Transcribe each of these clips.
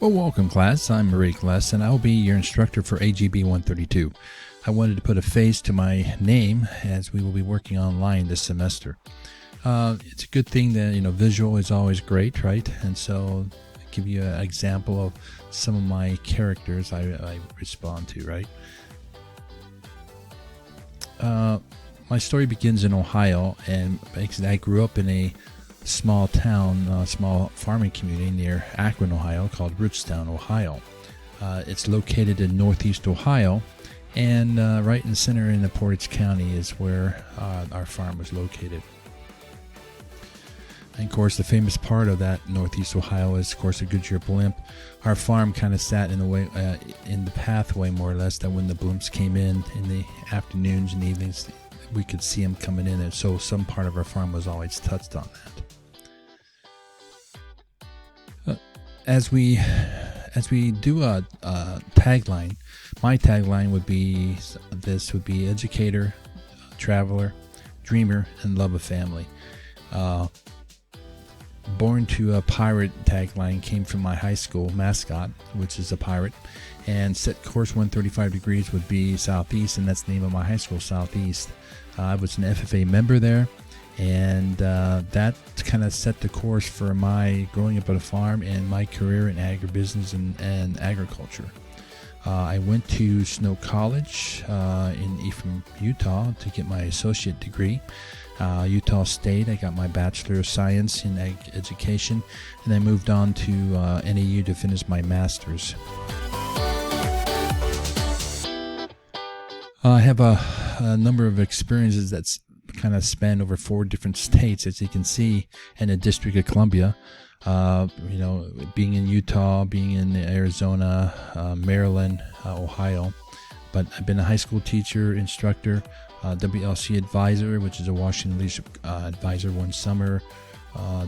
Well, welcome class. I'm Gless, and I'll be your instructor for AGB132. I wanted to put a face to my name as we will be working online this semester. It's a good thing that, visual is always great, right? And so I'll give you an example of some of my characters I respond to, right? My story begins in Ohio, and I grew up in a small town, small farming community near Akron, Ohio, called Rootstown, Ohio. It's located in northeast Ohio, and right in the center in the Portage County is where our farm was located. And of course, the famous part of that northeast Ohio is, of course, a Goodyear blimp. Our farm kind of sat in the way, in the pathway, more or less, that when the blimps came in the afternoons and evenings, we could see them coming in, and so some part of our farm was always touched on that. As we do a tagline, my tagline would be educator, traveler, dreamer, and love of family. Born to a pirate tagline came from my high school mascot, which is a pirate, and set course 135 degrees would be Southeast, and that's the name of my high school, Southeast. I was an FFA member there, and that kind of set the course for my growing up on a farm and my career in agribusiness and agriculture. I went to Snow College in Ephraim, Utah to get my associate degree. Utah State, I got my Bachelor of Science in Education, and I moved on to NAU to finish my Master's. I have a number of experiences that's kind of span over 4 different states, as you can see, in the District of Columbia. Being in Utah, being in Arizona, Maryland, Ohio. But I've been a high school teacher, instructor, WLC advisor, which is a Washington Leadership advisor, one summer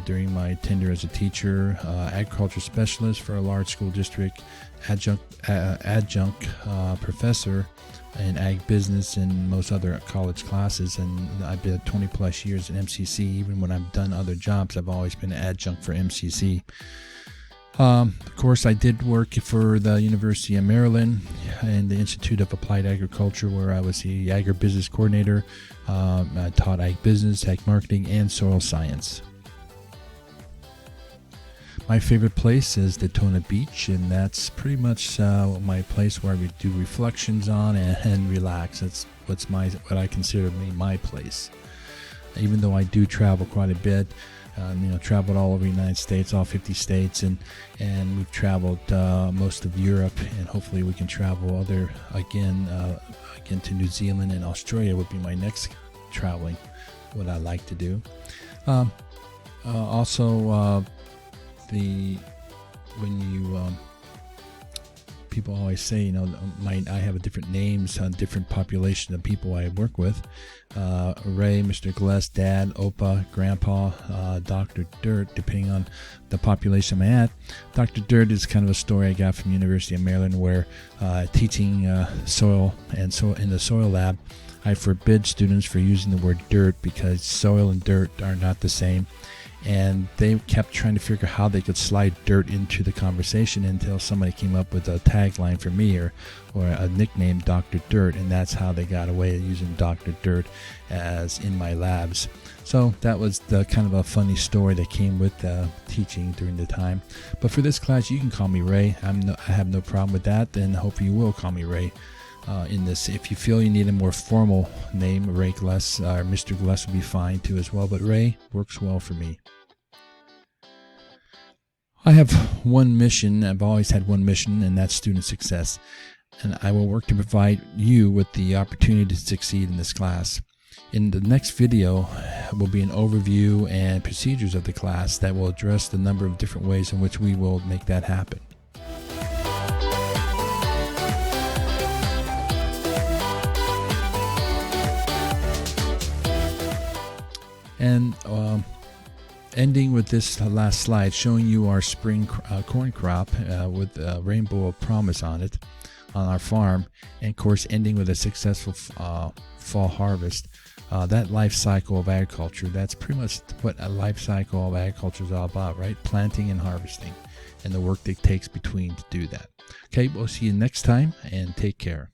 during my tenure as a teacher, agriculture specialist for a large school district, adjunct professor in ag business and most other college classes, and I've been 20 plus years at MCC. Even when I've done other jobs, I've always been an adjunct for MCC. Of course, I did work for the University of Maryland and the Institute of Applied Agriculture, where I was the agribusiness coordinator. I taught ag business, ag marketing, and soil science. My favorite place is Daytona Beach, and that's pretty much my place where we do reflections on and relax. That's what I consider my place. Even though I do travel quite a bit, traveled all over the United States, all 50 states, and we've traveled most of Europe, and hopefully we can travel again to New Zealand and Australia would be my next traveling, what I like to do. People always say, I have a different names on different population of people I work with. Ray, Mr. Gless, Dad, Opa, Grandpa, Dr. Dirt, depending on the population I'm at. Dr. Dirt is kind of a story I got from University of Maryland, where teaching soil and in the soil lab, I forbid students for using the word dirt because soil and dirt are not the same. And they kept trying to figure out how they could slide dirt into the conversation until somebody came up with a tagline for me or a nickname, Dr. Dirt, and that's how they got away using Dr. Dirt as in my labs. So that was the kind of a funny story that came with teaching during the time. But for this class, you can call me Ray. I have no problem with that, and hopefully you will call me Ray. In this, if you feel you need a more formal name, Ray Gless or Mr. Gless would be fine too as well, but Ray works well for me. I have one mission. I've always had one mission, and that's student success, and I will work to provide you with the opportunity to succeed in this class. In the next video will be an overview and procedures of the class that will address the number of different ways in which we will make that happen. And ending with this last slide, showing you our spring corn crop with a rainbow of promise on it on our farm, and of course ending with a successful fall harvest. That life cycle of agriculture, that's pretty much what a life cycle of agriculture is all about, right? Planting and harvesting, and the work that takes between to do that. Okay, we'll see you next time, and take care.